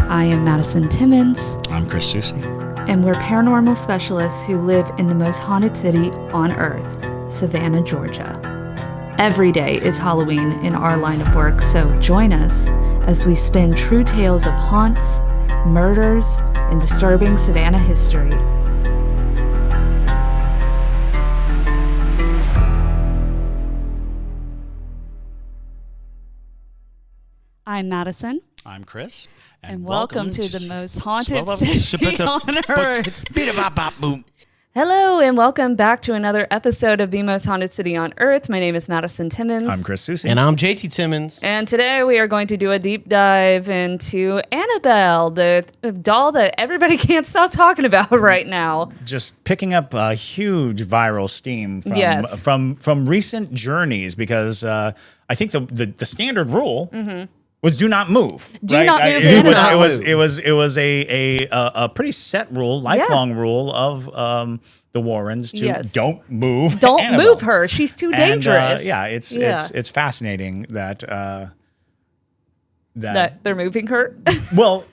I am Madison Timmons. I'm Chris Susi. And we're paranormal specialists who live in the most haunted city on earth, Savannah, Georgia. Every day is Halloween in our line of work, so join us as we spin true tales of haunts, murders, and disturbing Savannah history. I'm Madison. I'm Chris. And welcome to the most haunted city on earth. Hello, and welcome back to another episode of the most haunted city on earth. My name is Madison Timmons. I'm Chris Susi. And I'm JT Timmons. And today we are going to do a deep dive into Annabelle, the doll that everybody can't stop talking about right now. Just picking up a huge viral steam from recent journeys, because I think the standard rule was do not move. Do not move. It was a pretty set rule, lifelong rule of the Warrens to don't move. Don't Annabelle. move her. She's too dangerous. It's fascinating that they're moving her. Well,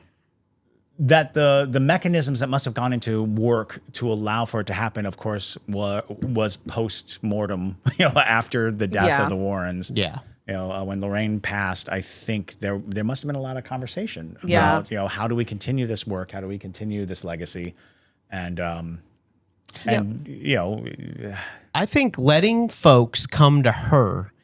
that the mechanisms that must have gone into work to allow for it to happen, of course, was post-mortem, after the death of the Warrens. Yeah. When Lorraine passed, I think there must have been a lot of conversation about, how do we continue this work? How do we continue this legacy? And I think letting folks come to her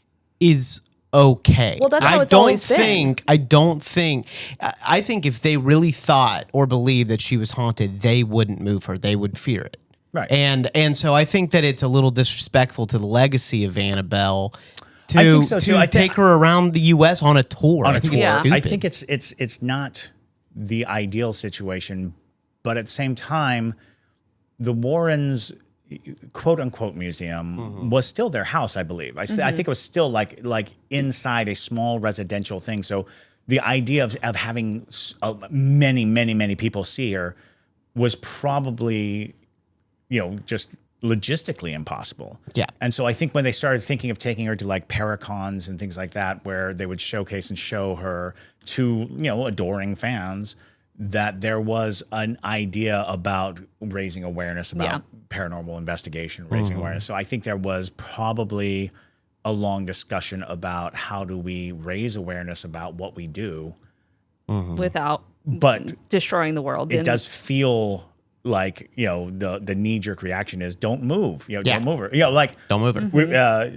is okay. Well, that's how it's always been. I think if they really thought or believed that she was haunted, they wouldn't move her. They would fear it. Right. And so I think that it's a little disrespectful to the legacy of Annabelle I think so too. to take her around the U.S. on a tour. I think it's stupid. I I think it's not the ideal situation, but at the same time, the Warrens' quote unquote museum was still their house, I believe. I think it was still like inside a small residential thing. So the idea of having many people see her was probably just logistically impossible. Yeah. And so I think when they started thinking of taking her to like Paracons and things like that, where they would showcase and show her to, adoring fans, that there was an idea about raising awareness about paranormal investigation, raising awareness. So I think there was probably a long discussion about how do we raise awareness about what we do without destroying the world. It does feel like, the knee-jerk reaction is don't move, don't move her. Don't move her.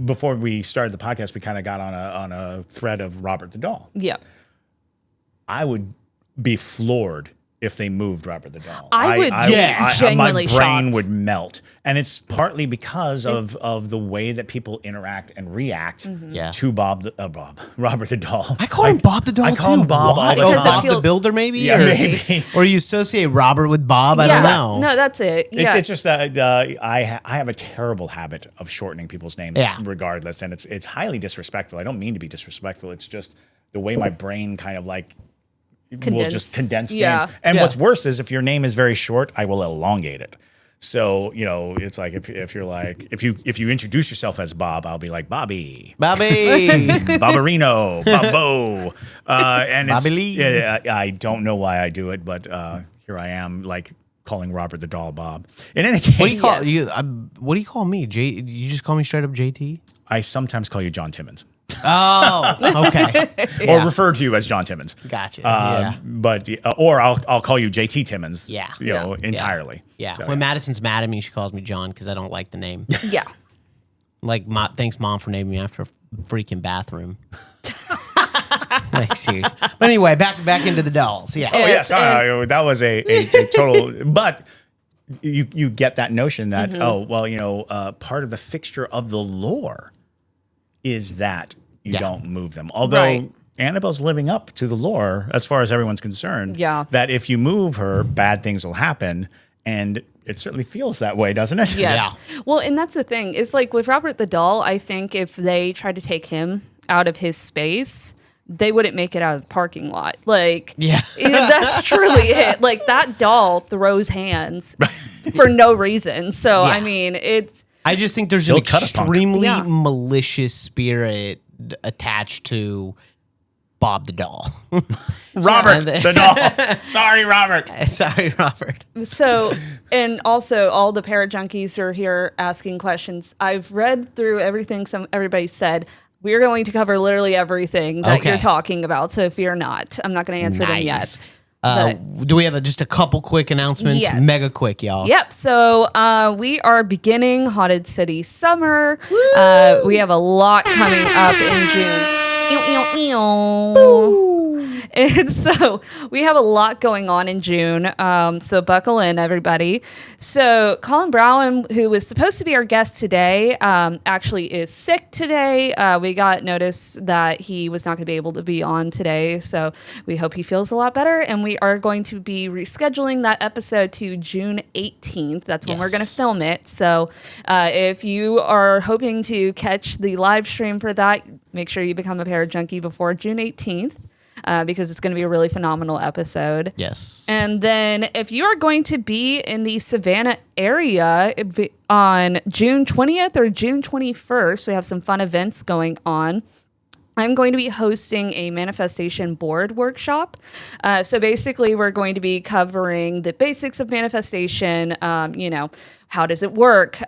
Before we started the podcast, we kind of got on a thread of Robert the Doll. Yeah. I would be floored if they moved Robert the Doll. I would genuinely my brain shocked. would melt. And it's partly because of the way that people interact and react to Robert the Doll. I call him Bob the Doll too. I call him Bob all the Because time. Bob the Builder, maybe? Yeah, maybe. Or you associate Robert with Bob? I don't know. No, that's it. Yeah. It's just that I have a terrible habit of shortening people's names regardless. And it's highly disrespectful. I don't mean to be disrespectful. It's just the way my brain kind of will just condense names. And what's worse is if your name is very short, I will elongate it. So, it's like if you're like, if you introduce yourself as Bob, I'll be like Bobby. Bobberino, Bobbo. And Bobby Lee. I don't know why I do it, but here I am calling Robert the Doll Bob. In any case. What do you call me? You just call me straight up JT? I sometimes call you John Timmons. Oh, okay. Or refer to you as John Timmons. Gotcha. But or I'll call you JT Timmons. Yeah. Entirely. Yeah. So, when Madison's mad at me, she calls me John because I don't like the name. Yeah. Thanks, Mom, for naming me after a freaking bathroom. Like, seriously. But anyway, back into the dolls. Yeah. Oh yes, that was a total. But you get that notion that part of the fixture of the lore is that you don't move them. Although Annabelle's living up to the lore as far as everyone's concerned. Yeah. That if you move her, bad things will happen. And it certainly feels that way, doesn't it? Yes. Yeah. Well, and that's the thing. It's like with Robert the Doll, I think if they tried to take him out of his space, they wouldn't make it out of the parking lot. That's truly it. Like, that doll throws hands for no reason. So, I mean, it's... I just think there's an extremely malicious spirit attached to Bob the doll. Robert the doll. Sorry, Robert. Sorry, Robert. So, and also all the Parajunkies are here asking questions. I've read through everything everybody said. We're going to cover literally everything that you're talking about. So fear not. I'm not going to answer them yet. Do we have just a couple quick announcements? Yes. Mega quick, y'all. Yep. So we are beginning Haunted City Summer. We have a lot coming up in June. And so we have a lot going on in June. So buckle in, everybody. So Colin Brown, who was supposed to be our guest today, actually is sick today. We got notice that he was not going to be able to be on today. So we hope he feels a lot better. And we are going to be rescheduling that episode to June 18th. That's when we're going to film it. So if you are hoping to catch the live stream for that, make sure you become a Parajunkie before June 18th. Because it's going to be a really phenomenal episode. Yes. And then if you are going to be in the Savannah area on June 20th or June 21st, we have some fun events going on. I'm going to be hosting a manifestation board workshop. So basically, we're going to be covering the basics of manifestation, how does it work,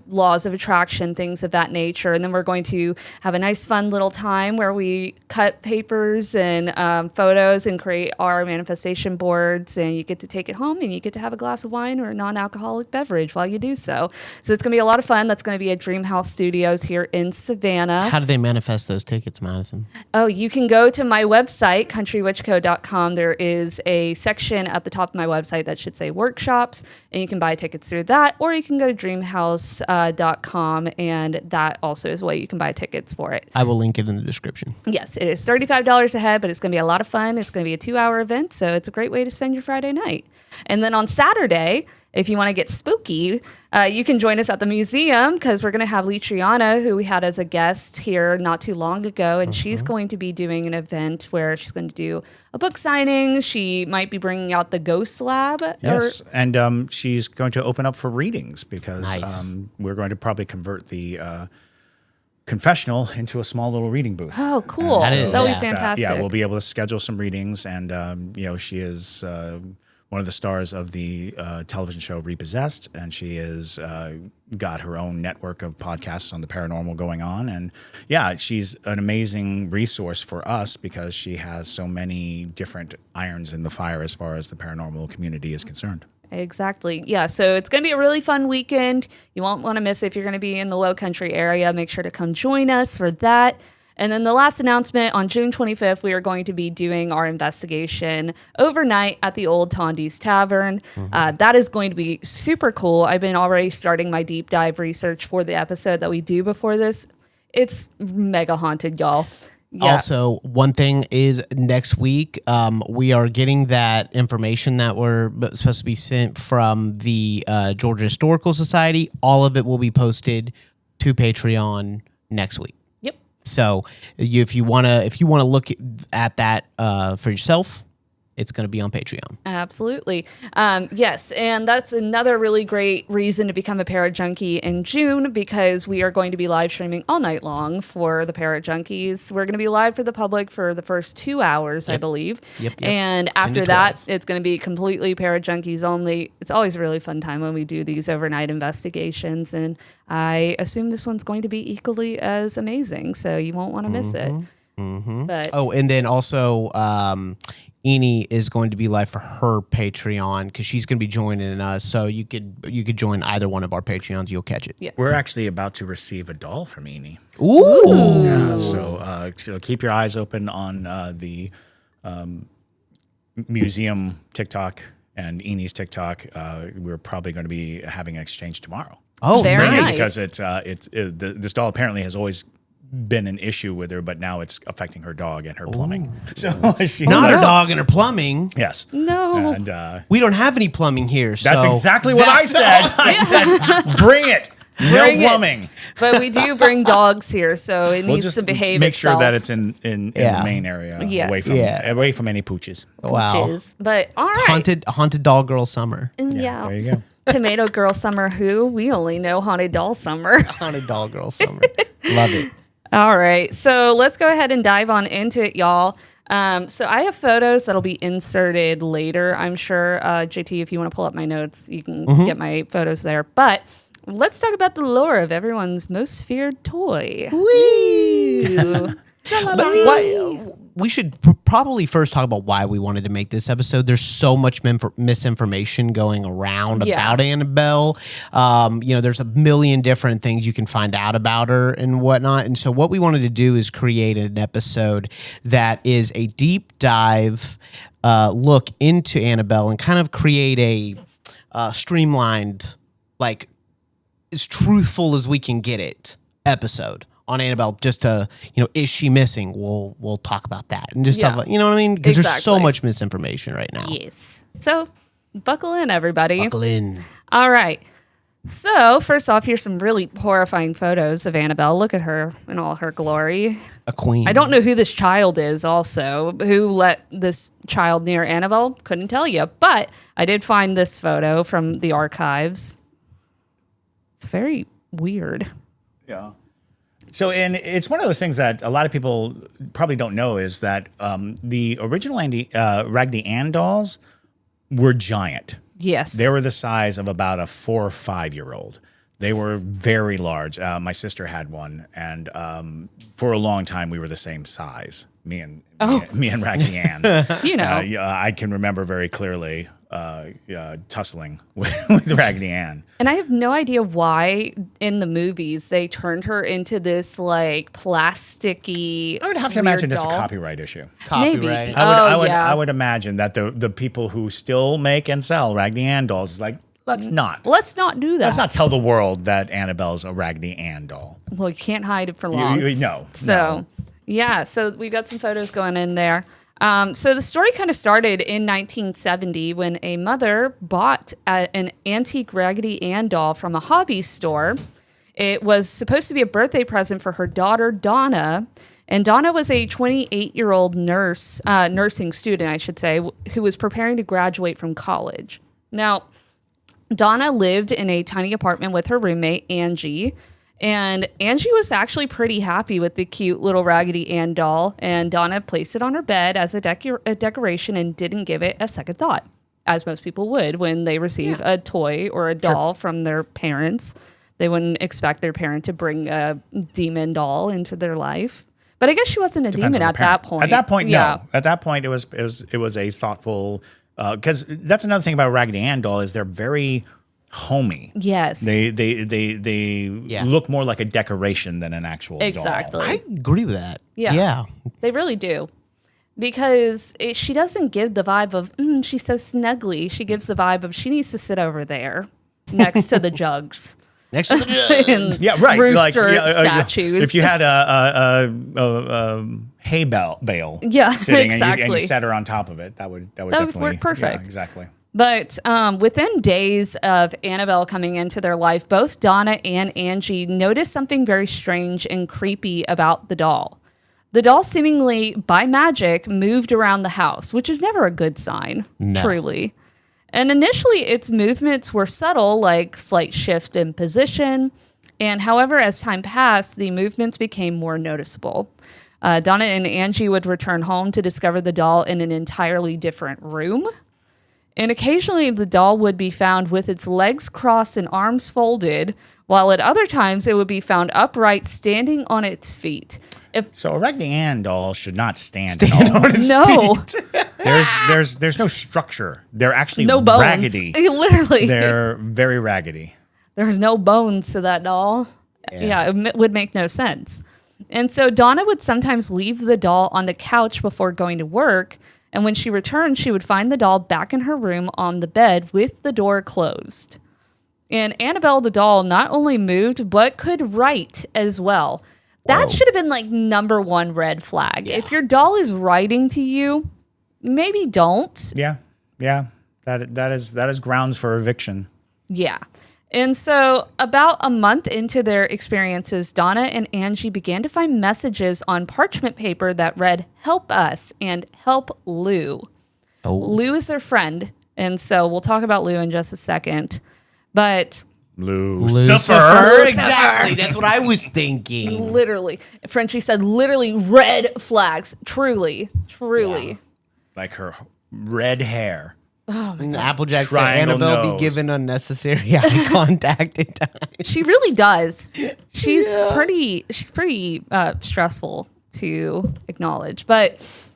laws of attraction, things of that nature. And then we're going to have a nice, fun little time where we cut papers and photos and create our manifestation boards. And you get to take it home and you get to have a glass of wine or a non-alcoholic beverage while you do so. So it's going to be a lot of fun. That's going to be at Dreamhouse Studios here in Savannah. How do they manifest those tickets, Madison? Oh, you can go to my website, countrywitchco.com. There is a section at the top of my website that should say workshops, and you can buy tickets through that, or you can go to dreamhouse.com, and that also is a way you can buy tickets for it. I will link it in the description. Yes, it is $35 a head, but it's going to be a lot of fun. It's going to be a 2-hour event, so it's a great way to spend your Friday night. And then on Saturday, if you want to get spooky, you can join us at the museum because we're going to have Lee Triana, who we had as a guest here not too long ago, and she's going to be doing an event where she's going to do a book signing. She might be bringing out the Ghost Lab. Yes, and she's going to open up for readings because we're going to probably convert the confessional into a small little reading booth. Oh, cool. That'll be fantastic. We'll be able to schedule some readings, and she is one of the stars of the television show Repossessed, and she is got her own network of podcasts on the paranormal going on. And she's an amazing resource for us because she has so many different irons in the fire as far as the paranormal community is concerned. Exactly. Yeah. So it's going to be a really fun weekend. You won't want to miss it if you're going to be in the Low Country area. Make sure to come join us for that. And then the last announcement, on June 25th, we are going to be doing our investigation overnight at the Old Tondi's Tavern. That is going to be super cool. I've been already starting my deep dive research for the episode that we do before this. It's mega haunted, y'all. Yeah. Also, one thing is next week, we are getting that information that we're supposed to be sent from the Georgia Historical Society. All of it will be posted to Patreon next week. So if you want to look at that for yourself, it's going to be on Patreon. Absolutely. Yes. And that's another really great reason to become a Parajunkie in June, because we are going to be live streaming all night long for the Parajunkies. We're going to be live for the public for the first 2 hours, I believe. Yep. And after that, it's going to be completely Parajunkies only. It's always a really fun time when we do these overnight investigations. And I assume this one's going to be equally as amazing. So you won't want to miss it. But and then also, Eni is going to be live for her Patreon because she's going to be joining us. So you could join either one of our Patreons. You'll catch it. Yeah. We're actually about to receive a doll from Eni. Ooh! Yeah, so keep your eyes open on the museum TikTok and Eni's TikTok. We're probably going to be having an exchange tomorrow. Oh, very nice! Because this doll apparently has always been an issue with her, but now it's affecting her dog and her plumbing. So she's not her dog and her plumbing. Yes. No. And we don't have any plumbing here. that's so exactly what I said. I said, bring it. Bring no plumbing. But we do bring dogs here, so it needs to behave make itself. sure that it's in the main area, Yes. away from any pooches. Wow. But all right. Haunted doll girl summer. Yeah. There you go. Tomato girl summer who? We only know haunted doll summer. Haunted doll girl summer. Love it. All right. So let's go ahead and dive on into it, y'all. So I have photos that'll be inserted later, I'm sure. JT, if you want to pull up my notes, you can get my photos there. But let's talk about the lore of everyone's most feared toy. Woo! We should probably first talk about why we wanted to make this episode. There's so much misinformation going around about Annabelle. There's a million different things you can find out about her and whatnot. And so what we wanted to do is create an episode that is a deep dive look into Annabelle and kind of create a streamlined, like as truthful as we can get it episode on Annabelle, just to, is she missing? We'll talk about that and just stuff like, you know what I mean? Because there's so much misinformation right now. Yes. So buckle in, everybody. Buckle in. All right. So first off, here's some really horrifying photos of Annabelle. Look at her in all her glory. A queen. I don't know who this child is also. Who let this child near Annabelle? Couldn't tell you. But I did find this photo from the archives. It's very weird. Yeah. So, and it's one of those things that a lot of people probably don't know is that the original Raggedy Ann dolls were giant. Yes. They were the size of about a 4 or 5 year old. They were very large. My sister had one, and for a long time we were the same size. Me and Raggedy Ann. I can remember very clearly tussling with Raggedy Ann. And I have no idea why in the movies they turned her into this like plasticky. I would have to imagine it's a copyright issue. Maybe. I would imagine that the people who still make and sell Raggedy Ann dolls is like, let's not do that. Let's not tell the world that Annabelle's a Raggedy Ann doll. Well, you can't hide it for long. No. So we've got some photos going in there. So the story kind of started in 1970 when a mother bought an antique Raggedy Ann doll from a hobby store. It was supposed to be a birthday present for her daughter, Donna. And Donna was a 28-year-old nursing student, I should say, who was preparing to graduate from college. Now, Donna lived in a tiny apartment with her roommate, Angie. And Angie was actually pretty happy with the cute little Raggedy Ann doll, and Donna placed it on her bed as a decoration and didn't give it a second thought, as most people would when they receive a toy or a doll from their parents. They wouldn't expect their parent to bring a demon doll into their life. But I guess she wasn't a demon at that point. At that point, no. At that point, it was a thoughtful, because that's another thing about Raggedy Ann doll is they're very homey. Yes. They look more like a decoration than an actual doll. I agree with that. Yeah. They really do. Because she doesn't give the vibe of, she's so snuggly. She gives the vibe of she needs to sit over there next to the jugs. Next to the yeah, right. Rooster statues. If you had a hay bale sitting exactly. and you set her on top of it, that would definitely work perfect. Yeah, exactly. But within days of Annabelle coming into their life, both Donna and Angie noticed something very strange and creepy about the doll. The doll seemingly, by magic, moved around the house, which is never a good sign, truly. And initially, its movements were subtle, like slight shift in position. And however, as time passed, the movements became more noticeable. Donna and Angie would return home to discover the doll in an entirely different room. And occasionally the doll would be found with its legs crossed and arms folded, while at other times it would be found upright, standing on its feet. So a Raggedy Ann doll should not stand on its feet. There's no structure. They're actually no bones. Raggedy. Literally. They're very raggedy. There's no bones to that doll. Yeah, it would make no sense. And so Donna would sometimes leave the doll on the couch before going to work. And when she returned, she would find the doll back in her room on the bed with the door closed. And Annabelle the doll not only moved, but could write as well. That should have been like number one red flag. Yeah. If your doll is writing to you, maybe don't. Yeah. That is grounds for eviction. Yeah. And so about a month into their experiences, Donna and Angie began to find messages on parchment paper that read, "Help us" and "Help Lou." Lou is their friend. And so we'll talk about Lou in just a second. But Lucifer. Exactly. That's what I was thinking. Literally. Frenchie said literally red flags. Truly. Yeah. Like her red hair. And Applejack said Triangle Annabelle nose. be given unnecessary eye contact at times. She really does. She's pretty stressful to acknowledge. But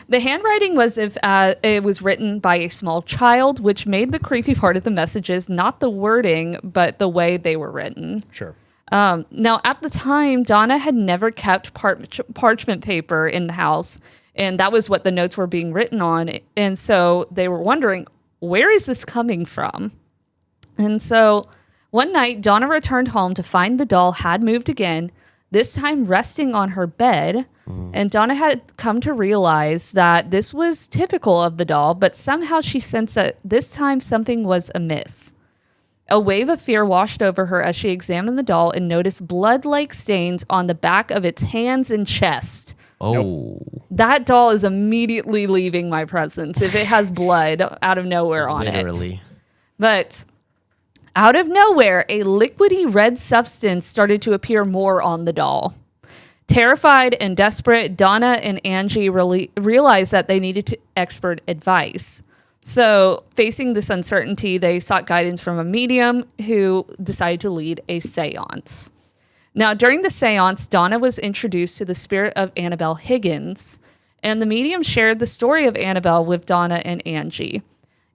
the handwriting was it was written by a small child, which made the creepy part of the messages not the wording, but the way they were written. Sure. Now, at the time, Donna had never kept parchment paper in the house, and that was what the notes were being written on. And so they were wondering, where is this coming from? And so one night, Donna returned home to find the doll had moved again, this time resting on her bed. And Donna had come to realize that this was typical of the doll, but somehow she sensed that this time something was amiss. A wave of fear washed over her as she examined the doll and noticed blood-like stains on the back of its hands and chest. Oh. That doll is immediately leaving my presence if it has blood out of nowhere on it. Literally. But out of nowhere, a liquidy red substance started to appear more on the doll. Terrified and desperate, Donna and Angie realized that they needed expert advice. So, facing this uncertainty, they sought guidance from a medium who decided to lead a seance. Now, during the seance, Donna was introduced to the spirit of Annabelle Higgins, and the medium shared the story of Annabelle with Donna and Angie.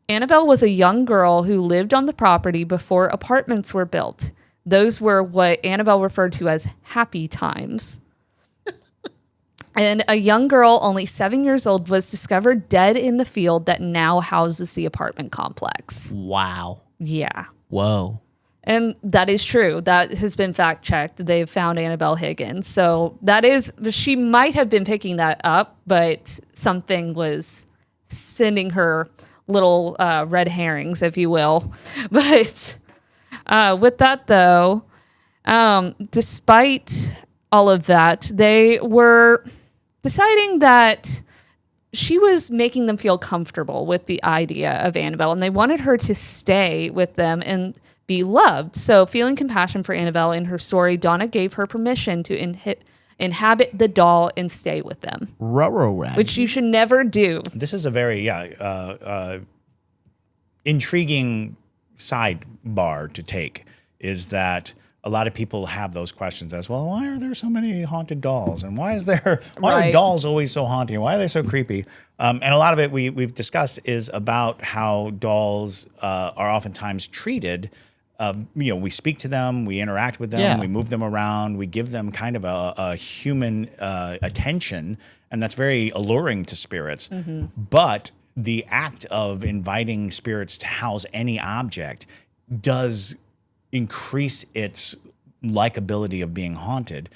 Annabelle was a young girl who lived on the property before apartments were built. Those were what Annabelle referred to as happy times. And a young girl, only 7 years old, was discovered dead in the field that now houses the apartment complex. Wow. Yeah. Whoa. And that is true. That has been fact-checked. They've found Annabelle Higgins. So that is, she might have been picking that up, but something was sending her little red herrings, if you will. But with that, though, despite all of that, they were deciding that she was making them feel comfortable with the idea of Annabelle, and they wanted her to stay with them and be loved. So, feeling compassion for Annabelle in her story, Donna gave her permission to inhabit the doll and stay with them. Which you should never do. This is a very intriguing sidebar to take, is that a lot of people have those questions as well. Why are there so many haunted dolls? And why are dolls always so haunting? Why are they so creepy? And a lot of it we've discussed is about how dolls are oftentimes treated. We speak to them, we interact with them, we move them around, we give them kind of a human attention, and that's very alluring to spirits. Mm-hmm. But the act of inviting spirits to house any object does increase its likability of being haunted.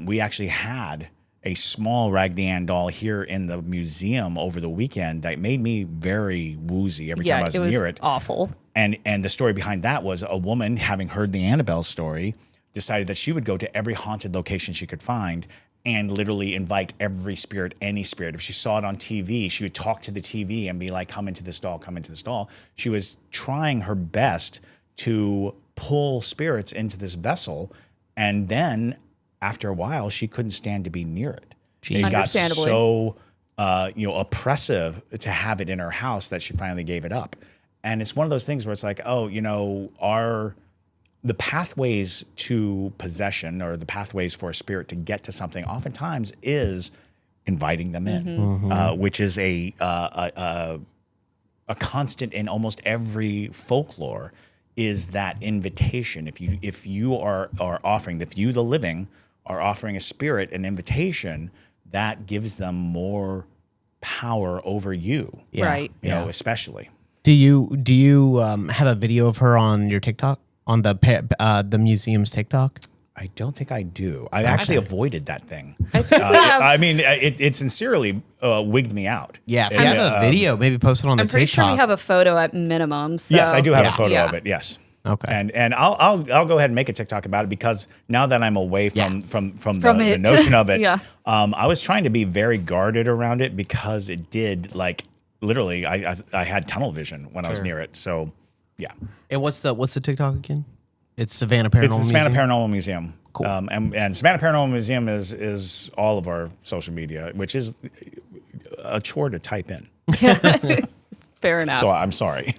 We actually had a small Raggedy Ann doll here in the museum over the weekend that made me very woozy every time I was near it. Awful. And the story behind that was a woman, having heard the Annabelle story, decided that she would go to every haunted location she could find and literally invite every spirit, any spirit. If she saw it on TV, she would talk to the TV and be like, come into this doll, come into this doll. She was trying her best to pull spirits into this vessel, and then after a while she couldn't stand to be near it. It got so oppressive to have it in her house that she finally gave it up. And it's one of those things where it's like, the pathways to possession, or the pathways for a spirit to get to something, oftentimes is inviting them in, which is a constant in almost every folklore. Is that invitation? If you are offering, if you, the living, are offering a spirit an invitation, that gives them more power over you, right? Especially. Do you have a video of her on your TikTok, on the museum's TikTok? I don't think I do. I actually avoided that thing. I think it sincerely wigged me out. Yeah, if you have a video, maybe post it on the TikTok. I'm pretty sure we have a photo at minimum. So. Yes, I do have a photo of it. Yes. Okay. And I'll go ahead and make a TikTok about it, because now that I'm away from the notion of it, I was trying to be very guarded around it, because it did, like, literally I had tunnel vision when I was near it. So yeah. And what's the TikTok again? It's Savannah Paranormal It's the Savannah Museum? Paranormal Museum. Cool. And Savannah Paranormal Museum is all of our social media, which is a chore to type in. Fair enough. So I'm sorry.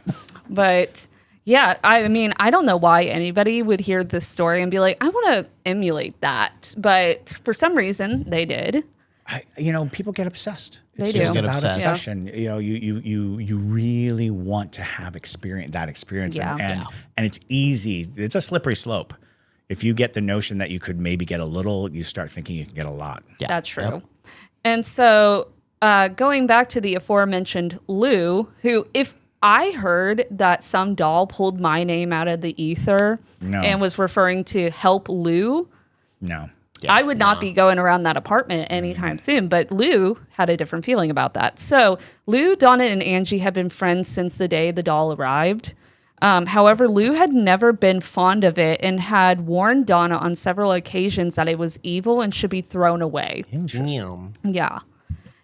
But yeah, I mean, I don't know why anybody would hear this story and be like, I want to emulate that. But for some reason, they did. People get obsessed. They It's do. just Get about obsessed. obsession. You really want to have that experience, Yeah. and it's easy. It's a slippery slope. If you get the notion that you could maybe get a little, you start thinking you can get a lot. Yeah. That's true. Yep. And so going back to the aforementioned Lou, who, if I heard that some doll pulled my name out of the ether and was referring to help Lou, No. I would not be going around that apartment anytime soon. But Lou had a different feeling about that. So Lou, Donna, and Angie had been friends since the day the doll arrived. However, Lou had never been fond of it and had warned Donna on several occasions that it was evil and should be thrown away. Damn. Yeah.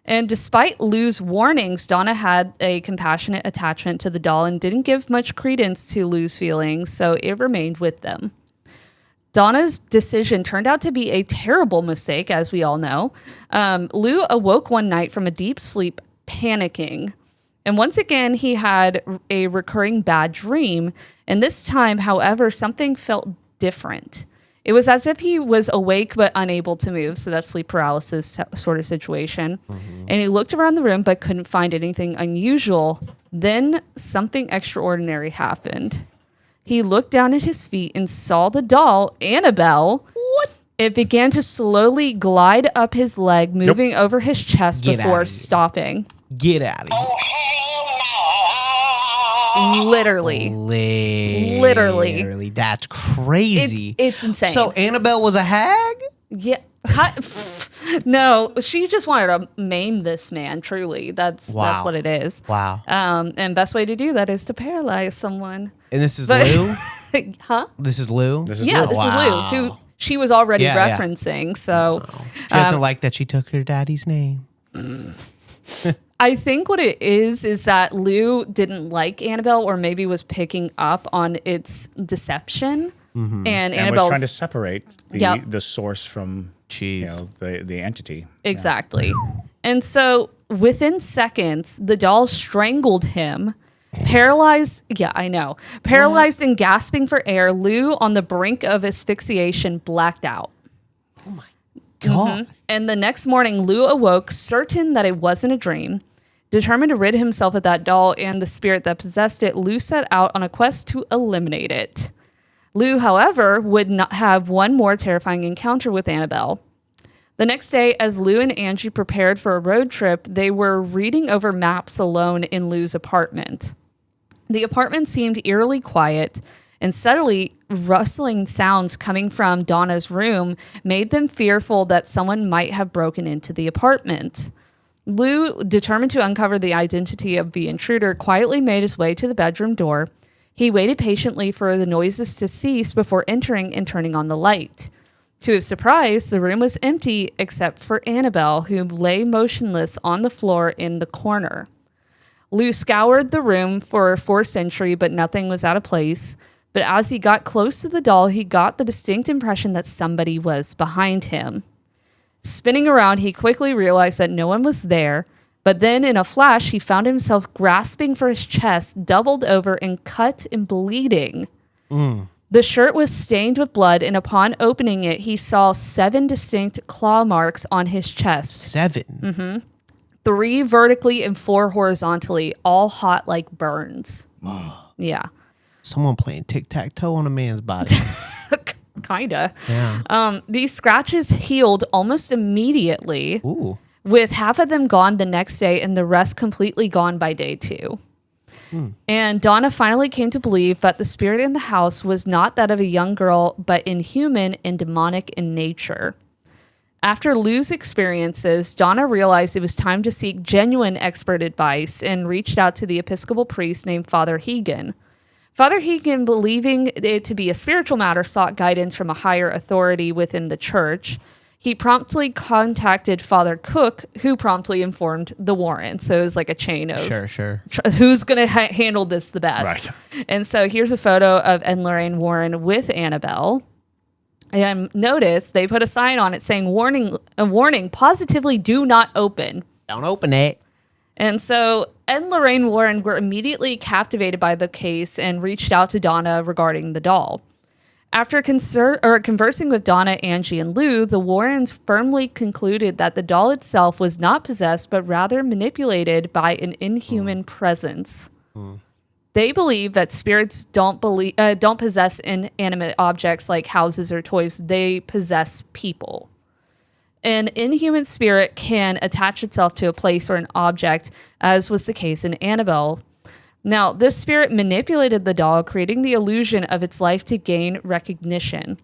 And despite Lou's warnings, Donna had a compassionate attachment to the doll and didn't give much credence to Lou's feelings, so it remained with them. Donna's decision turned out to be a terrible mistake, as we all know. Lou awoke one night from a deep sleep, panicking. And once again, he had a recurring bad dream. And this time, however, something felt different. It was as if he was awake but unable to move, so that's sleep paralysis sort of situation. And he looked around the room but couldn't find anything unusual. Then something extraordinary happened. He looked down at his feet and saw the doll, Annabelle. What? It began to slowly glide up his leg, moving over his chest Get before outta here. stopping. Get out of here. Literally. Literally. That's crazy. It's insane. So Annabelle was a hag? Yeah. No, she just wanted to maim this man, truly. That's what it is. Wow. And best way to do that is to paralyze someone. And this is But- Lou? Huh? This is Lou? This is Yeah, Lou. this Wow. is Lou, who she was already Yeah, yeah. referencing. So She doesn't like that she took her daddy's name. I think what it is that Lou didn't like Annabelle, or maybe was picking up on its deception. And And was Annabelle's trying to separate the source from Jeez. the entity. exactly. And so within seconds, the doll strangled him. Paralyzed, paralyzed and gasping for air, Lou, on the brink of asphyxiation, blacked out. God. And the next morning, Lou awoke, certain that it wasn't a dream. Determined to rid himself of that doll and the spirit that possessed it, Lou set out on a quest to eliminate it. Lou, however, would not have one more terrifying encounter with Annabelle. The next day, as Lou and Angie prepared for a road trip, they were reading over maps alone in Lou's apartment. The apartment seemed eerily quiet, and suddenly rustling sounds coming from Donna's room made them fearful that someone might have broken into the apartment. Lou, determined to uncover the identity of the intruder, quietly made his way to the bedroom door. He waited patiently for the noises to cease before entering and turning on the light. To his surprise, the room was empty except for Annabelle, who lay motionless on the floor in the corner. Lou scoured the room for forced entry, but nothing was out of place. But as he got close to the doll, he got the distinct impression that somebody was behind him. Spinning around, he quickly realized that no one was there, but then in a flash, he found himself grasping for his chest, doubled over and cut and bleeding. The shirt was stained with blood, and upon opening it, he saw 7 distinct claw marks on his chest. 7. 3 vertically and 4 horizontally, all hot like burns. Yeah. Someone playing tic-tac-toe on a man's body. Kinda. Yeah. These scratches healed almost immediately, Ooh. with half of them gone the next day and the rest completely gone by day 2. And Donna finally came to believe that the spirit in the house was not that of a young girl, but inhuman and demonic in nature. After Lou's experiences, Donna realized it was time to seek genuine expert advice and reached out to the Episcopal priest named Father Hegan. Father Hegan, believing it to be a spiritual matter, sought guidance from a higher authority within the church. He promptly contacted Father Cook, who promptly informed the Warrens. So it was like a chain of Sure. Who's going to handle this the best. Right. And so here's a photo of Ed and Lorraine Warren with Annabelle. And notice they put a sign on it saying, warning, positively do not open. Don't open it. And so Ed and Lorraine Warren were immediately captivated by the case and reached out to Donna regarding the doll. After conversing with Donna, Angie, and Lou, the Warrens firmly concluded that the doll itself was not possessed, but rather manipulated by an inhuman presence. They believe that spirits don't possess inanimate objects like houses or toys. They possess people. An inhuman spirit can attach itself to a place or an object, as was the case in Annabelle. Now, this spirit manipulated the doll, creating the illusion of its life to gain recognition.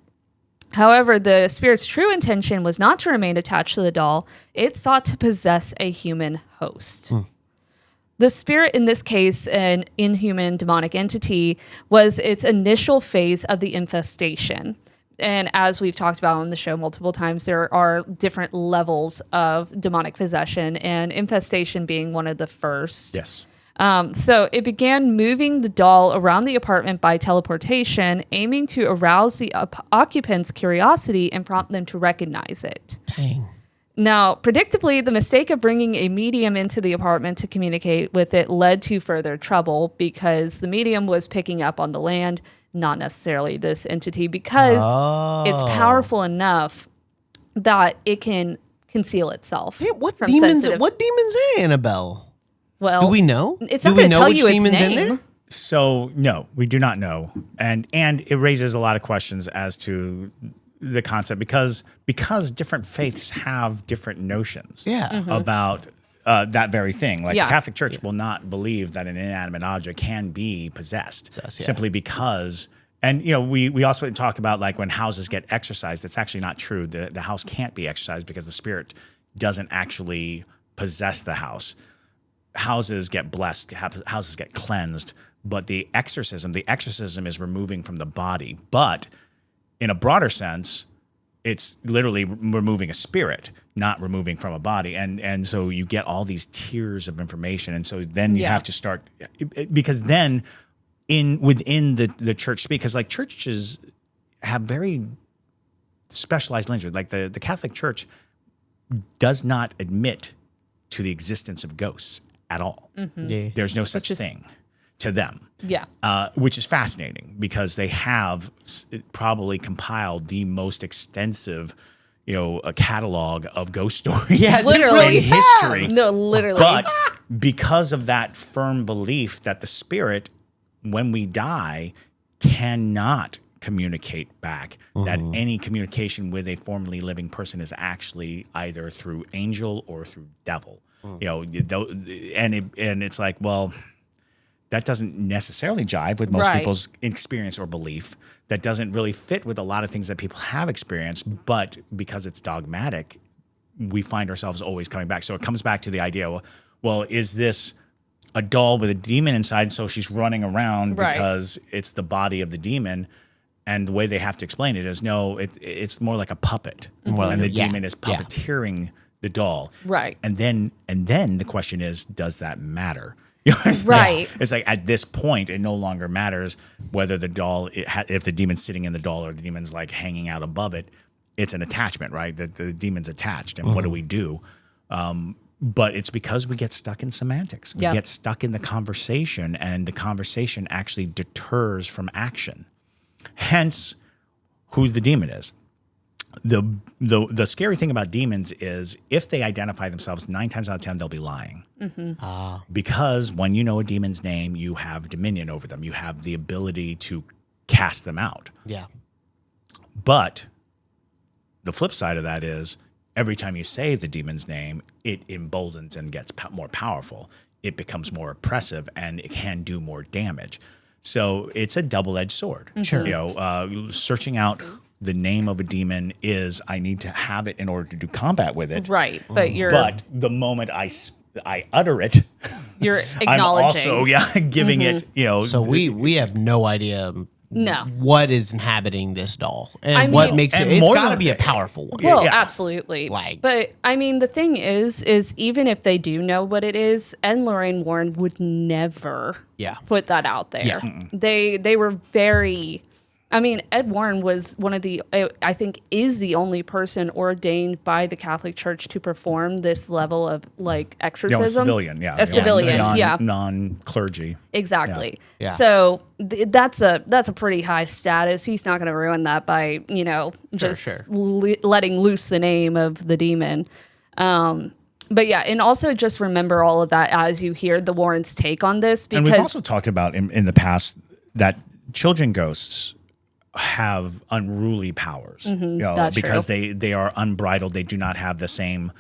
However, the spirit's true intention was not to remain attached to the doll. It sought to possess a human host. The spirit, in this case, an inhuman demonic entity, was its initial phase of the infestation. And as we've talked about on the show multiple times, there are different levels of demonic possession, and infestation being one of the first. Yes. So it began moving the doll around the apartment by teleportation, aiming to arouse the occupants' curiosity and prompt them to recognize it. Dang. Now, predictably, the mistake of bringing a medium into the apartment to communicate with it led to further trouble because the medium was picking up on the land, not necessarily this entity, because it's powerful enough that it can conceal itself. Hey, what from demons? sensitive- What demons are Annabelle? Well, Do we know? It's Do not we going to know tell which you its demon's in name. there? So no, we do not know, and it raises a lot of questions as to the concept because different faiths have different notions about that very thing. Like the Catholic Church will not believe that an inanimate object can be possessed simply because. And we also talk about like when houses get exorcised. It's actually not true. The house can't be exorcised because the spirit doesn't actually possess the house. Houses get blessed, houses get cleansed, but the exorcism is removing from the body. But in a broader sense, it's literally removing a spirit, not removing from a body. And so you get all these tiers of information. And so then you have to start, because then within the church, because like churches have very specialized language. Like the Catholic Church does not admit to the existence of ghosts at all. There's no such thing to them. Which is fascinating because they have probably compiled the most extensive, a catalog of ghost stories. literally in history. No, literally. But because of that firm belief that the spirit, when we die, cannot communicate back, that any communication with a formerly living person is actually either through angel or through devil. And it's like, well, that doesn't necessarily jive with most people's experience or belief. That doesn't really fit with a lot of things that people have experienced. But because it's dogmatic, we find ourselves always coming back. So it comes back to the idea, well, is this a doll with a demon inside? So she's running around because it's the body of the demon. And the way they have to explain it is, no, it's more like a puppet. And the demon is puppeteering the doll. And then the question is, does that matter? It's like at this point, it no longer matters whether the doll, if the demon's sitting in the doll or the demon's like hanging out above it. It's an attachment, right? The demon's attached. And what do we do? But it's because we get stuck in semantics. We get stuck in the conversation, and the conversation actually deters from action. Hence, who the demon is. The scary thing about demons is if they identify themselves, 9 times out of 10, they'll be lying. Because when you know a demon's name, you have dominion over them. You have the ability to cast them out. But the flip side of that is every time you say the demon's name, it emboldens and gets more powerful. It becomes more oppressive and it can do more damage. So it's a double-edged sword. Searching out the name of a demon is I need to have it in order to do combat with it. But the moment I utter it, you're acknowledging. I'm also giving it. So we have no idea what is inhabiting this doll and I what mean- makes it. And It's more got to than- be a powerful one. Well, Yeah. absolutely. Like- but I mean, the thing is even if they do know what it is, Ed and Lorraine Warren would never Yeah. put that out there. Yeah. They were very. I mean, Ed Warren was one of the, I think, is the only person ordained by the Catholic Church to perform this level of like exorcism. A civilian, yeah. A civilian, yeah. Non-clergy. Exactly. Yeah. So that's a pretty high status. He's not going to ruin that by just sure. letting loose the name of the demon. But yeah, and also just remember all of that as you hear the Warrens' take on this, And we've because also talked about in the past that children ghosts have unruly powers, that's because true. they are unbridled. They do not have the same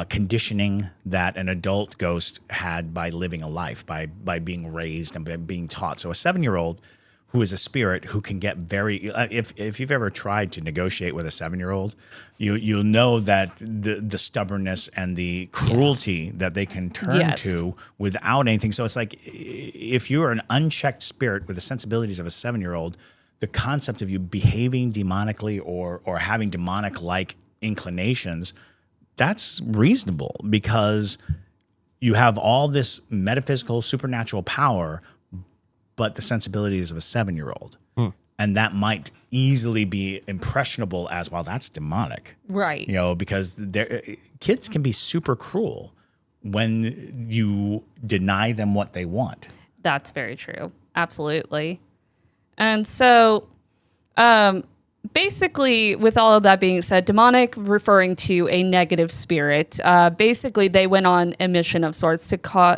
conditioning that an adult ghost had by living a life, by being raised and by being taught. So a 7-year-old who is a spirit who can get very, if you've ever tried to negotiate with a 7-year-old, you'll know that the stubbornness and the cruelty that they can turn Yes. to without anything. So it's like, if you're an unchecked spirit with the sensibilities of a 7-year-old, the concept of you behaving demonically or having demonic-like inclinations, that's reasonable, because you have all this metaphysical, supernatural power, but the sensibilities of a 7-year-old. And that might easily be impressionable as, well, that's demonic. right. Because kids can be super cruel when you deny them what they want. That's very true. Absolutely. And so, basically, with all of that being said, demonic referring to a negative spirit, basically they went on a mission of sorts to cause,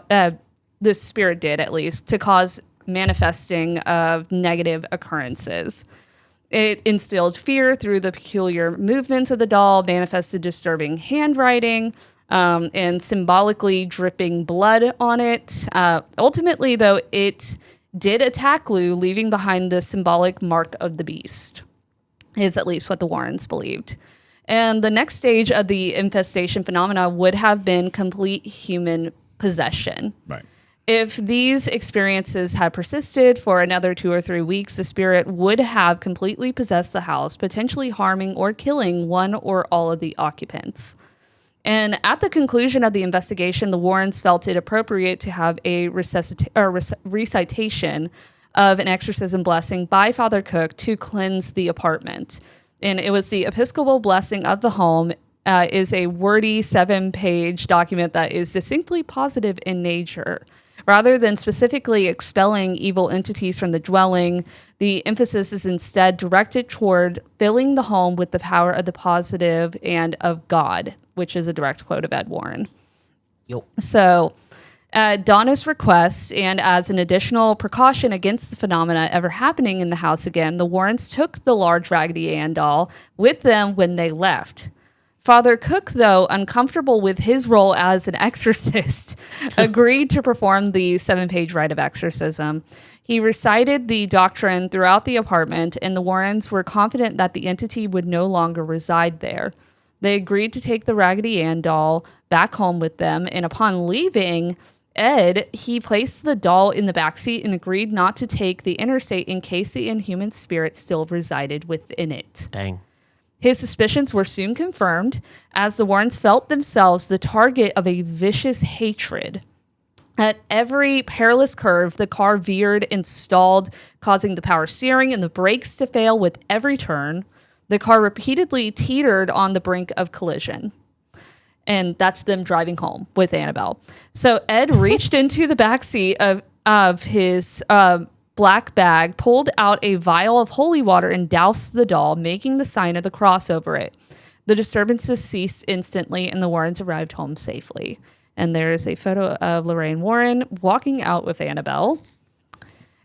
this spirit did at least, to cause manifesting of negative occurrences. It instilled fear through the peculiar movements of the doll, manifested disturbing handwriting, and symbolically dripping blood on it. Ultimately, though, it did attack Lou, leaving behind the symbolic mark of the beast, is at least what the Warrens believed. And the next stage of the infestation phenomena would have been complete human possession. Right. If these experiences had persisted for another 2 or 3 weeks, the spirit would have completely possessed the house, potentially harming or killing one or all of the occupants. And at the conclusion of the investigation, the Warrens felt it appropriate to have a recitation of an exorcism blessing by Father Cook to cleanse the apartment. And it was the Episcopal blessing of the home, is a wordy 7-page document that is distinctly positive in nature. Rather than specifically expelling evil entities from the dwelling, the emphasis is instead directed toward filling the home with the power of the positive and of God, which is a direct quote of Ed Warren. Yep. So, at Donna's request, and as an additional precaution against the phenomena ever happening in the house again, the Warrens took the large Raggedy Ann doll with them when they left. Father Cook, though, uncomfortable with his role as an exorcist, agreed to perform the 7-page rite of exorcism. He recited the doctrine throughout the apartment, and the Warrens were confident that the entity would no longer reside there. They agreed to take the Raggedy Ann doll back home with them, and upon leaving Ed, he placed the doll in the backseat and agreed not to take the interstate in case the inhuman spirit still resided within it. Dang. His suspicions were soon confirmed, as the Warrens felt themselves the target of a vicious hatred. At every perilous curve, the car veered and stalled, causing the power steering and the brakes to fail with every turn. The car repeatedly teetered on the brink of collision. And that's them driving home with Annabelle. So Ed reached into the backseat of his black bag, pulled out a vial of holy water, and doused the doll, making the sign of the cross over it. The disturbances ceased instantly, and the Warrens arrived home safely. And there is a photo of Lorraine Warren walking out with Annabelle.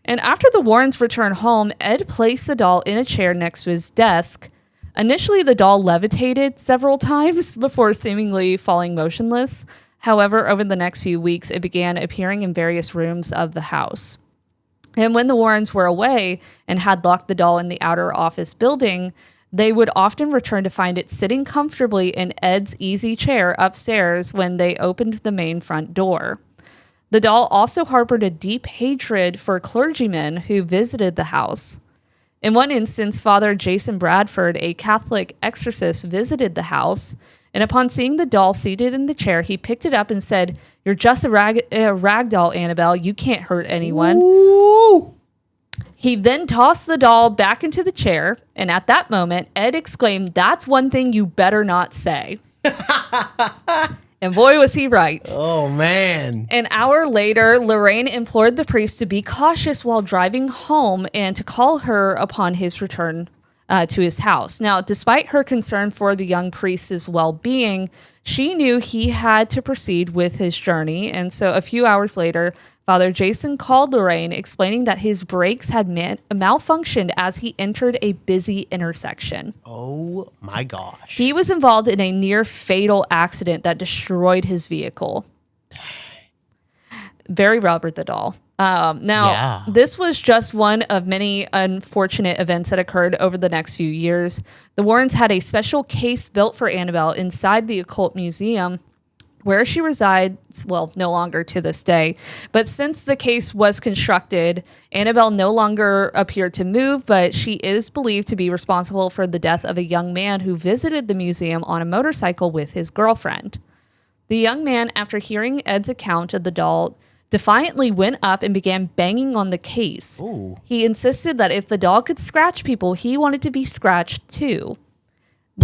And after the Warrens returned home, Ed placed the doll in a chair next to his desk. Initially, the doll levitated several times before seemingly falling motionless. However, over the next few weeks, it began appearing in various rooms of the house. And when the Warrens were away and had locked the doll in the outer office building, they would often return to find it sitting comfortably in Ed's easy chair upstairs when they opened the main front door. The doll also harbored a deep hatred for clergymen who visited the house. In one instance, Father Jason Bradford, a Catholic exorcist, visited the house, and upon seeing the doll seated in the chair, he picked it up and said, "You're just a rag doll, Annabelle. You can't hurt anyone." Ooh. He then tossed the doll back into the chair, and at that moment, Ed exclaimed, "That's one thing you better not say." And boy, was he right. Oh, man. An hour later, Lorraine implored the priest to be cautious while driving home and to call her upon his return to his house. Now, despite her concern for the young priest's well-being, she knew he had to proceed with his journey. And so a few hours later, Father Jason called Lorraine, explaining that his brakes had malfunctioned as he entered a busy intersection. Oh, my gosh. He was involved in a near-fatal accident that destroyed his vehicle. Very Robert the Doll. This was just one of many unfortunate events that occurred over the next few years. The Warrens had a special case built for Annabelle inside the Occult Museum, where she resides, well, no longer to this day. But since the case was constructed, Annabelle no longer appeared to move, but she is believed to be responsible for the death of a young man who visited the museum on a motorcycle with his girlfriend. The young man, after hearing Ed's account of the doll, defiantly went up and began banging on the case. Ooh. He insisted that if the doll could scratch people, he wanted to be scratched too.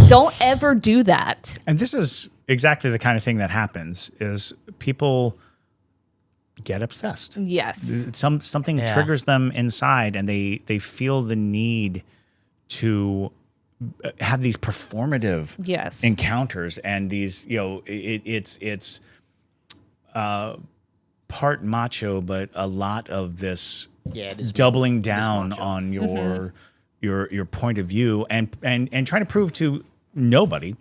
Don't ever do that. And this is exactly the kind of thing that happens is people get obsessed. Yes. Something triggers them inside and they feel the need to have these performative encounters and these, it's part macho, but a lot of this doubling down on your point of view and trying to prove to nobody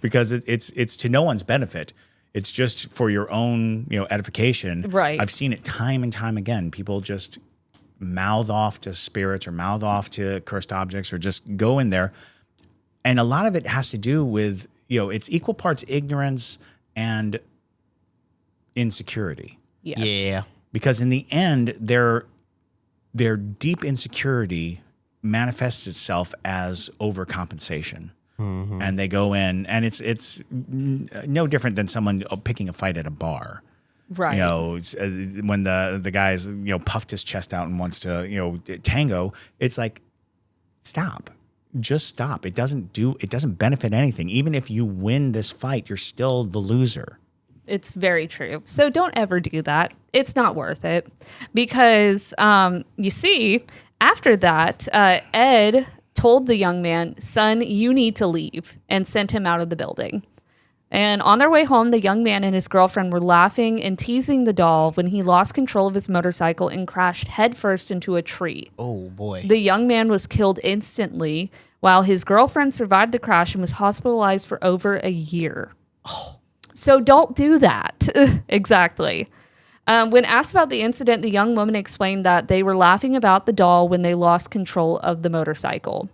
because it's to no one's benefit. It's just for your own, edification. Right. I've seen it time and time again. People just mouth off to spirits or mouth off to cursed objects or just go in there. And a lot of it has to do with, it's equal parts ignorance and insecurity. Yes. Yeah. Because in the end, their deep insecurity manifests itself as overcompensation. And they go in, and it's no different than someone picking a fight at a bar. Right. When the guy's, puffed his chest out and wants to, tango, it's like, stop. Just stop. It doesn't benefit anything. Even if you win this fight, you're still the loser. It's very true. So don't ever do that. It's not worth it because, you see, after that, Ed told the young man, "Son, you need to leave," and sent him out of the building. And on their way home, the young man and his girlfriend were laughing and teasing the doll when he lost control of his motorcycle and crashed headfirst into a tree. Oh, boy. The young man was killed instantly, while his girlfriend survived the crash and was hospitalized for over a year. Oh. So don't do that. Exactly. When asked about the incident, the young woman explained that they were laughing about the doll when they lost control of the motorcycle.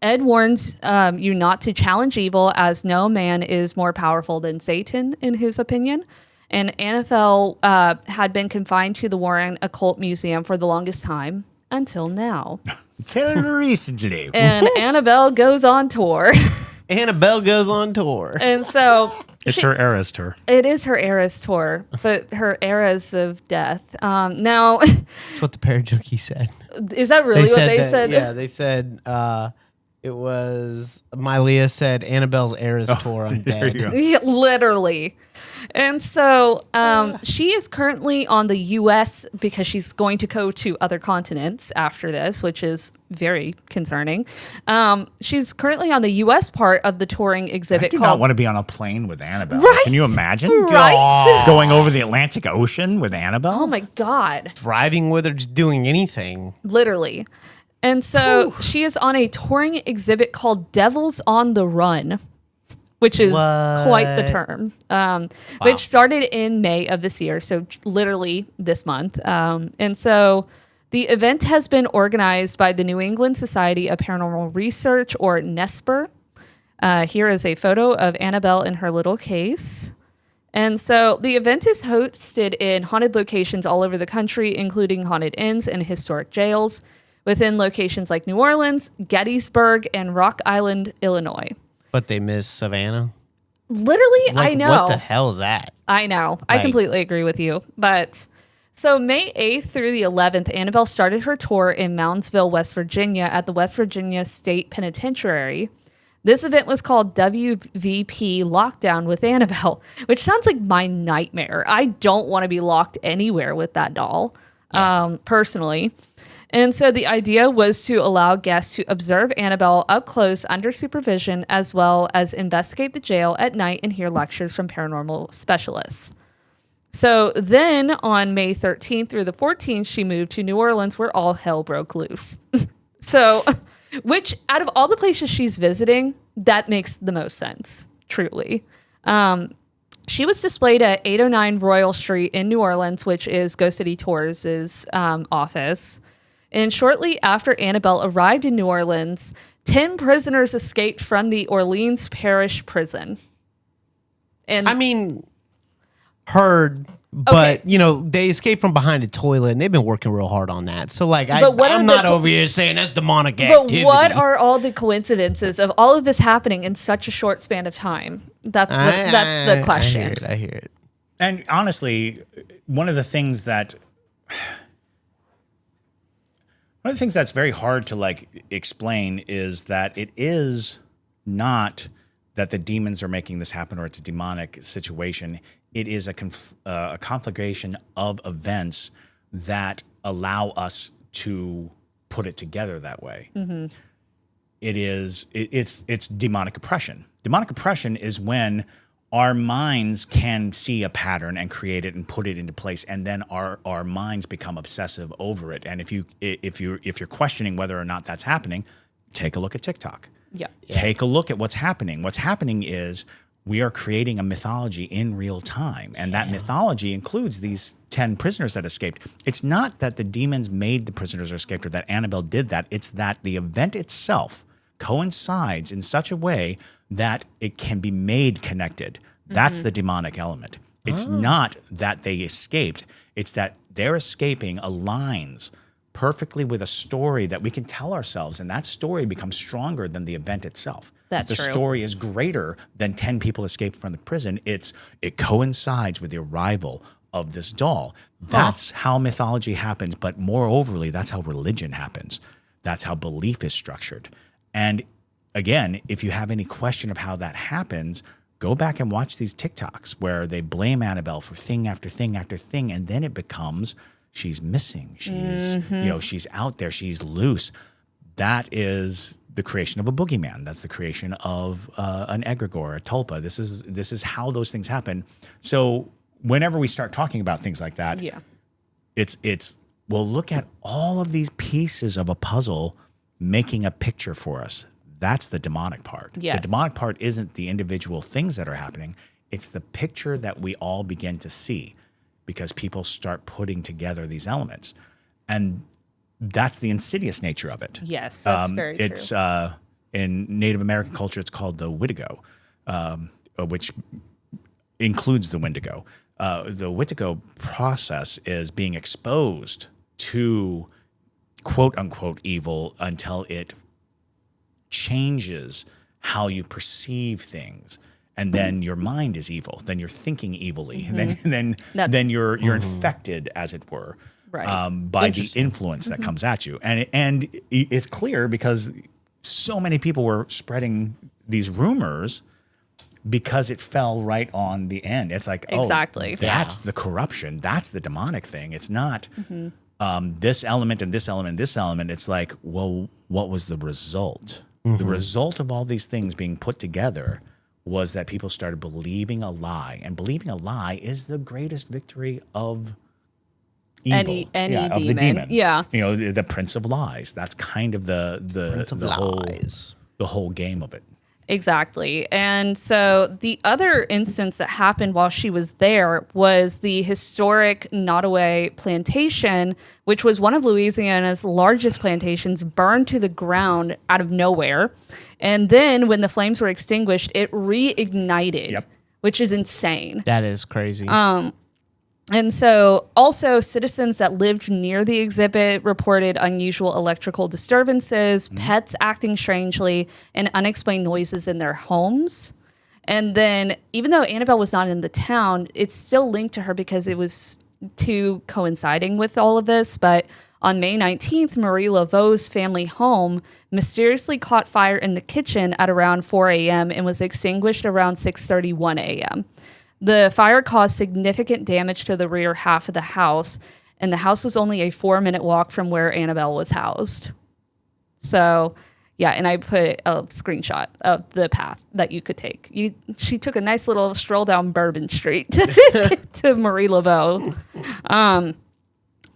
Ed warns you not to challenge evil, as no man is more powerful than Satan, in his opinion. And Annabelle had been confined to the Warren Occult Museum for the longest time, until now. Until recently. And Annabelle goes on tour. Annabelle goes on tour. And so... It's her Eras tour. It is her Eras tour, but her eras of death. Now... That's what the Parajunkie said. Is that really what they said? Yeah, they said... it was... Mylea said Annabelle's Eras tour on dead. Yeah, literally. And so she is currently on the U.S. because she's going to go to other continents after this, which is very concerning. She's currently on the U.S. part of the touring exhibit. I do not want to be on a plane with Annabelle. Right? Can you imagine? Right? Going over the Atlantic Ocean with Annabelle? Oh, my God. Driving with her, just doing anything. Literally. And so she is on a touring exhibit called Devils on the Run, which is quite the term, which started in May of this year, so literally this month. And so the event has been organized by the New England Society of Paranormal Research, or NESPR. Here is a photo of Annabelle in her little case. And so the event is hosted in haunted locations all over the country, including haunted inns and historic jails. within locations like New Orleans, Gettysburg, and Rock Island, Illinois. But they miss Savannah. Literally, Like, I know. What the hell is that? I know. I completely agree with you. But so May 8th through the 11th, Annabelle started her tour in Moundsville, West Virginia at the West Virginia State Penitentiary. This event was called WVP Lockdown with Annabelle, which sounds like my nightmare. I don't want to be locked anywhere with that doll, personally. And so the idea was to allow guests to observe Annabelle up close under supervision, as well as investigate the jail at night and hear lectures from paranormal specialists. So then on May 13th through the 14th, she moved to New Orleans, where all hell broke loose. So, which out of all the places she's visiting, that makes the most sense, truly. She was displayed at 809 Royal Street in New Orleans, which is Ghost City Tours' office. And shortly after Annabelle arrived in New Orleans, 10 prisoners escaped from the Orleans Parish prison. And I mean, heard, but they escaped from behind a toilet, and they've been working real hard on that. So, like, I'm not over here saying that's demonic activity. But what are all the coincidences of all of this happening in such a short span of time? That's the question. I hear it. And honestly, one of the things that's very hard to explain is that it is not that the demons are making this happen or it's a demonic situation. It is a conflagration of events that allow us to put it together that way. Mm-hmm. It's demonic oppression. Demonic oppression is when our minds can see a pattern and create it and put it into place, and then our minds become obsessive over it. And if you're questioning whether or not that's happening, take a look at TikTok. Yeah. Take a look at what's happening. What's happening is we are creating a mythology in real time, and that mythology includes these 10 prisoners that escaped. It's not that the demons made the prisoners escape or that Annabelle did that. It's that the event itself coincides in such a way that it can be made connected. That's the demonic element. It's not that they escaped. It's that their escaping aligns perfectly with a story that we can tell ourselves, and that story becomes stronger than the event itself. That's the true. story is greater than 10 people escaped from the prison. It coincides with the arrival of this doll. That's how mythology happens, but more overly, that's how religion happens. That's how belief is structured. And again, if you have any question of how that happens, go back and watch these TikToks where they blame Annabelle for thing after thing after thing, and then it becomes she's missing. She's out there. She's loose. That is the creation of a boogeyman. That's the creation of an egregore, a tulpa. This is how those things happen. So whenever we start talking about things like that, it's we'll look at all of these pieces of a puzzle making a picture for us. That's the demonic part. Yes. The demonic part isn't the individual things that are happening. It's the picture that we all begin to see because people start putting together these elements. And that's the insidious nature of it. Yes, that's very true. It's in Native American culture, it's called the Wittigo, which includes the Wendigo. The Wittigo process is being exposed to quote unquote evil until it changes how you perceive things, and then your mind is evil. Then you're thinking evilly, and then you're infected, as it were, by the influence that comes at you. And it's clear because so many people were spreading these rumors because it fell right on the end. It's like, exactly. That's the corruption. That's the demonic thing. It's not this element and this element and this element. It's like, well, what was the result? The result of all these things being put together was that people started believing a lie, and believing a lie is the greatest victory of evil, any of demon. the demon. Yeah, the Prince of Lies. That's kind of the whole game of it. Exactly. And so the other instance that happened while she was there was the historic Nottoway plantation, which was one of Louisiana's largest plantations, burned to the ground out of nowhere. And then when the flames were extinguished, it reignited, which is insane. That is crazy. And so also citizens that lived near the exhibit reported unusual electrical disturbances, pets acting strangely, and unexplained noises in their homes. And then even though Annabelle was not in the town, it's still linked to her because it was too coinciding with all of this. But on May 19th, Marie Laveau's family home mysteriously caught fire in the kitchen at around 4 a.m. and was extinguished around 6:31 a.m. The fire caused significant damage to the rear half of the house, and the house was only a 4-minute walk from where Annabelle was housed. So, yeah, and I put a screenshot of the path that you could take. She took a nice little stroll down Bourbon Street to Marie Laveau.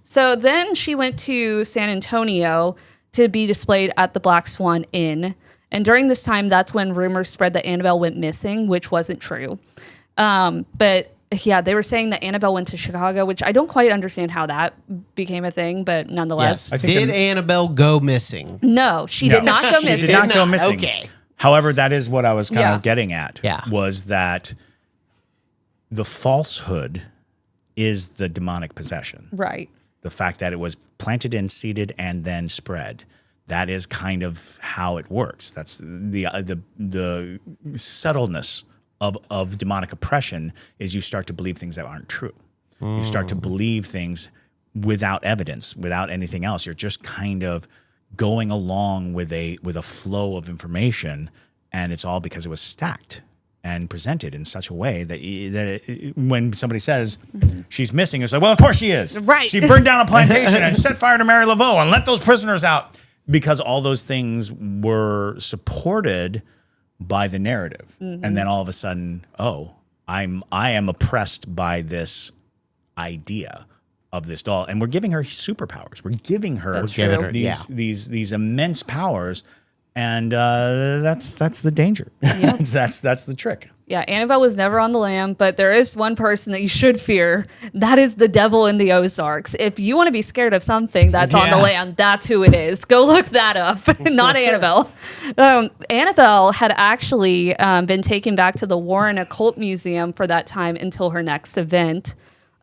So then she went to San Antonio to be displayed at the Black Swan Inn. And during this time, that's when rumors spread that Annabelle went missing, which wasn't true. But yeah, they were saying that Annabelle went to Chicago, which I don't quite understand how that became a thing, but nonetheless. Yes. Did Annabelle go missing? No, she did not go missing. She did not go missing. Okay. However, that is what I was kind of getting at. Yeah. Was that the falsehood is the demonic possession. Right. The fact that it was planted and seeded and then spread. That is kind of how it works. That's the subtleness of demonic oppression is you start to believe things that aren't true. You start to believe things without evidence, without anything else. You're just kind of going along with a flow of information, and it's all because it was stacked and presented in such a way that when somebody says she's missing, it's like, well, of course she is. Right. She burned down a plantation and set fire to Mary Laveau and let those prisoners out, because all those things were supported by the narrative. And then all of a sudden, I am oppressed by this idea of this doll, and we're giving her superpowers. We're giving her these immense powers, and that's the danger. Yep. that's the trick. Yeah, Annabelle was never on the lam, but there is one person that you should fear. That is the devil in the Ozarks. If you want to be scared of something that's on the lam, that's who it is. Go look that up. Not Annabelle. Annabelle had actually been taken back to the Warren Occult Museum for that time until her next event.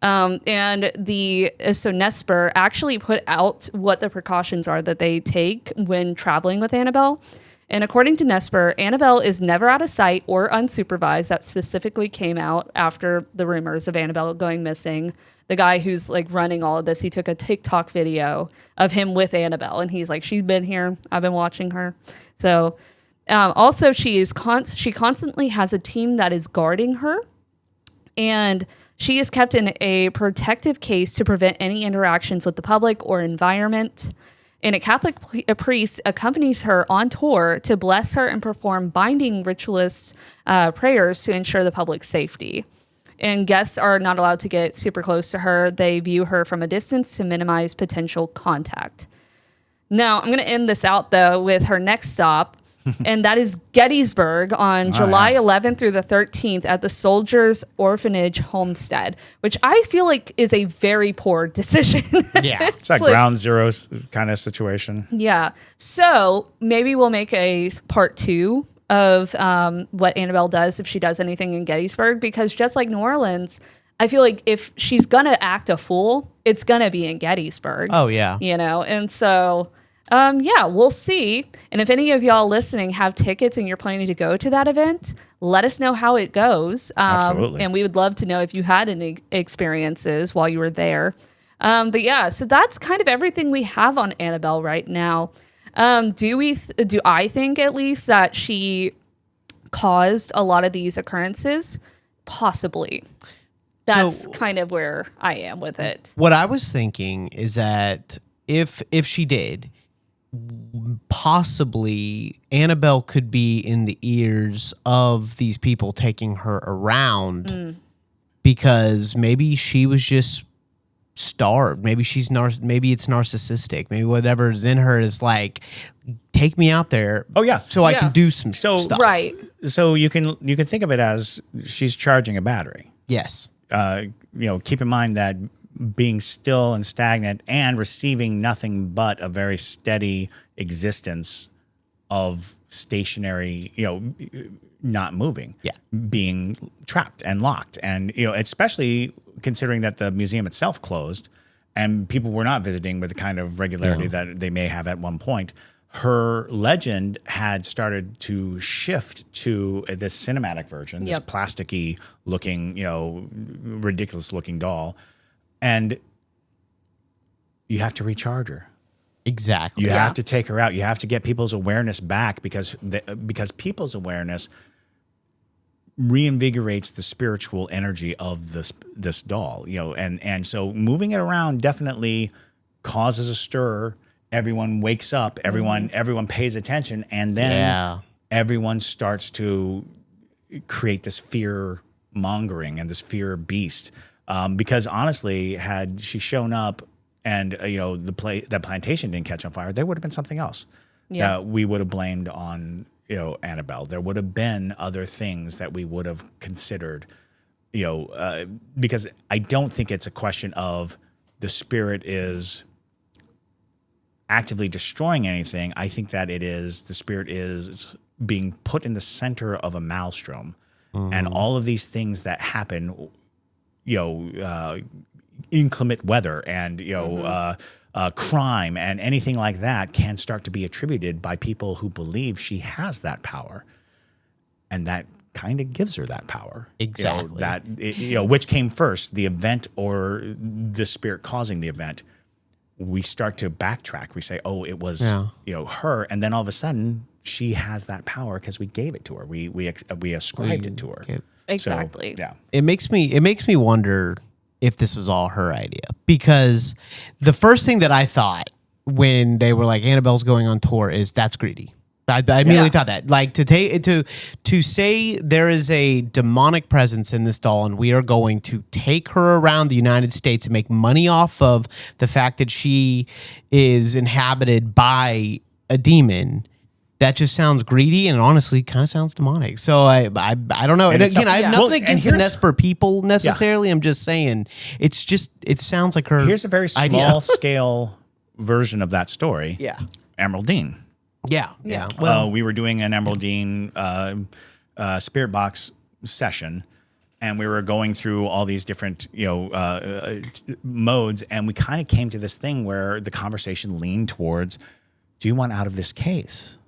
And so Nesper actually put out what the precautions are that they take when traveling with Annabelle. And according to Nesper, Annabelle is never out of sight or unsupervised. That specifically came out after the rumors of Annabelle going missing. The guy who's like running all of this, he took a TikTok video of him with Annabelle, and he's like, she's been here. I've been watching her. So also she constantly has a team that is guarding her, and she is kept in a protective case to prevent any interactions with the public or environment. And a Catholic priest accompanies her on tour to bless her and perform binding ritualist prayers to ensure the public's safety. And guests are not allowed to get super close to her. They view her from a distance to minimize potential contact. Now, I'm going to end this out, though, with her next stop, and that is Gettysburg on July 11th through the 13th at the Soldiers Orphanage Homestead, which I feel like is a very poor decision. Yeah. It's like ground zero kind of situation. Yeah. So maybe we'll make a part 2 of what Annabelle does if she does anything in Gettysburg, because just like New Orleans, I feel like if she's going to act a fool, it's going to be in Gettysburg. Oh, yeah. You know, and so... yeah, we'll see. And if any of y'all listening have tickets and you're planning to go to that event, let us know how it goes. Absolutely. And we would love to know if you had any experiences while you were there. But yeah, so that's kind of everything we have on Annabelle right now. Do I think at least that she caused a lot of these occurrences? Possibly. That's kind of where I am with it. What I was thinking is that if she did, possibly Annabelle could be in the ears of these people taking her around because maybe she was just starved. Maybe maybe it's narcissistic. Maybe whatever's in her is like, take me out there. Oh yeah. So I can do some stuff. Right. So you can think of it as she's charging a battery. Yes. Keep in mind that being still and stagnant and receiving nothing but a very steady existence of stationary, not moving, Yeah. being trapped and locked. And, especially considering that the museum itself closed and people were not visiting with the kind of regularity that they may have at one point, her legend had started to shift to this cinematic version, this plasticky looking, ridiculous looking doll. And you have to recharge her. Exactly. You have to take her out. You have to get people's awareness back because people's awareness reinvigorates the spiritual energy of this doll. And so moving it around definitely causes a stir. Everyone wakes up. Everyone pays attention, and then everyone starts to create this fear mongering and this fear beast. Because honestly, had she shown up and that plantation didn't catch on fire, there would have been something else. Yeah, we would have blamed on Annabelle. There would have been other things that we would have considered. Because I don't think it's a question of the spirit is actively destroying anything. I think that the spirit is being put in the center of a maelstrom, and all of these things that happen, inclement weather and crime and anything like that can start to be attributed by people who believe she has that power, and that kind of gives her that power. Exactly. Which came first, the event or the spirit causing the event? We start to backtrack. We say, "Oh, it was her," and then all of a sudden she has that power because we gave it to her. We ascribed it to her. Exactly. So, yeah. It makes me wonder if this was all her idea, because the first thing that I thought when they were like Annabelle's going on tour is that's greedy. I immediately thought that, like, to say there is a demonic presence in this doll and we are going to take her around the United States and make money off of the fact that she is inhabited by a demon. That just sounds greedy and honestly kind of sounds demonic. So I don't know. And again, I have nothing against the Nesper people necessarily. I'm just saying it sounds like her. Here's a very small scale version of that story. Yeah. Emeraldine. Yeah. Well, we were doing an Emeraldine spirit box session, and we were going through all these different modes, and we kind of came to this thing where the conversation leaned towards, do you want out of this case?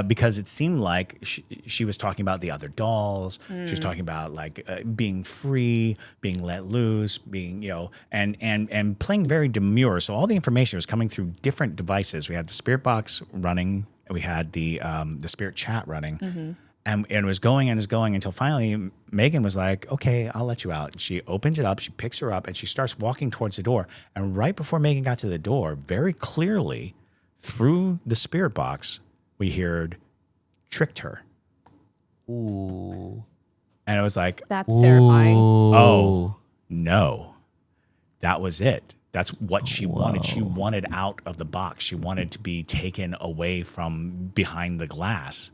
Because it seemed like she was talking about the other dolls. She was talking about like being free, being let loose, being and playing very demure. So all the information was coming through different devices. We had the spirit box running. We had the spirit chat running, and it was going and was going until finally Megan was like, "Okay, I'll let you out." And she opens it up. She picks her up and she starts walking towards the door. And right before Megan got to the door, very clearly through the spirit box, we heard tricked her. Ooh. And it was like, that's terrifying. Oh, no. That was it. That's what she wanted. She wanted out of the box. She wanted to be taken away from behind the glass.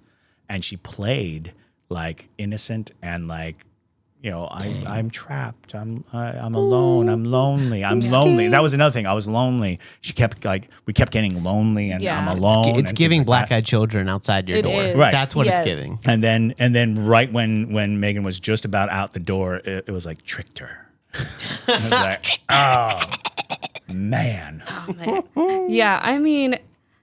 And she played like innocent and like, I'm trapped. I'm alone. I'm lonely. I'm lonely. That was another thing. I was lonely. We kept getting lonely and I'm alone. It's giving black-eyed children outside your door. Is. Right. That's what it's giving. And then right when Megan was just about out the door, it was like tricked her. I was like, oh, man. Yeah, I mean,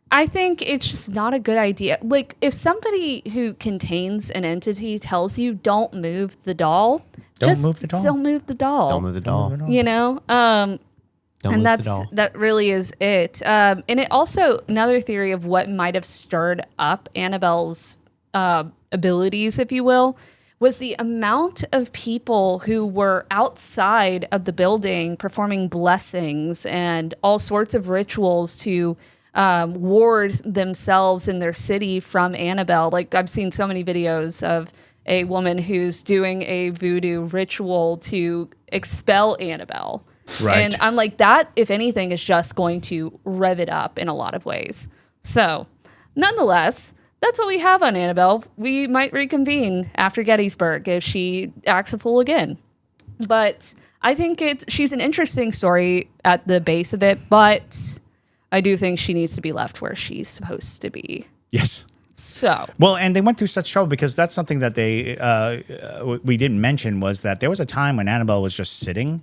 I think it's just not a good idea. Like, if somebody who contains an entity tells you don't move the doll, Don't move the doll. Don't move the doll. Don't move the doll. That really is it. And it also, another theory of what might have stirred up Annabelle's abilities, if you will, was the amount of people who were outside of the building performing blessings and all sorts of rituals to ward themselves in their city from Annabelle. Like, I've seen so many videos of a woman who's doing a voodoo ritual to expel Annabelle. Right. And I'm like, that, if anything, is just going to rev it up in a lot of ways. So, nonetheless, that's what we have on Annabelle. We might reconvene after Gettysburg if she acts a fool again. But I think she's an interesting story at the base of it, but I do think she needs to be left where she's supposed to be. Yes. So, well, and they went through such trouble because that's something that we didn't mention was that there was a time when Annabelle was just sitting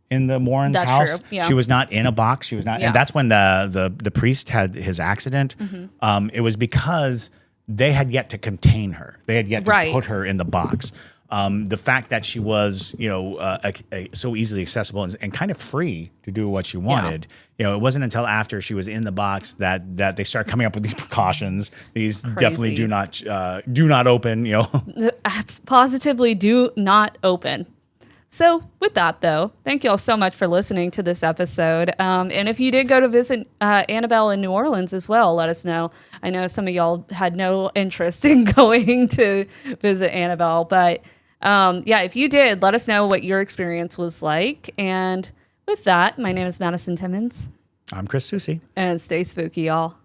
in the Warrens' That's house. true, yeah. She was not in a box. She was not, Yeah. and that's when the priest had his accident. It was because they had yet to contain her. They had yet to Right. put her in the box. The fact that she was, so easily accessible and kind of free to do what she wanted. It wasn't until after she was in the box that they started coming up with these precautions. These definitely do not open. Positively do not open. So with that, though, thank you all so much for listening to this episode. And if you did go to visit Annabelle in New Orleans as well, let us know. I know some of y'all had no interest in going to visit Annabelle, but if you did, let us know what your experience was like. And with that, my name is Madison Timmons. I'm Chris Susi. And stay spooky, y'all.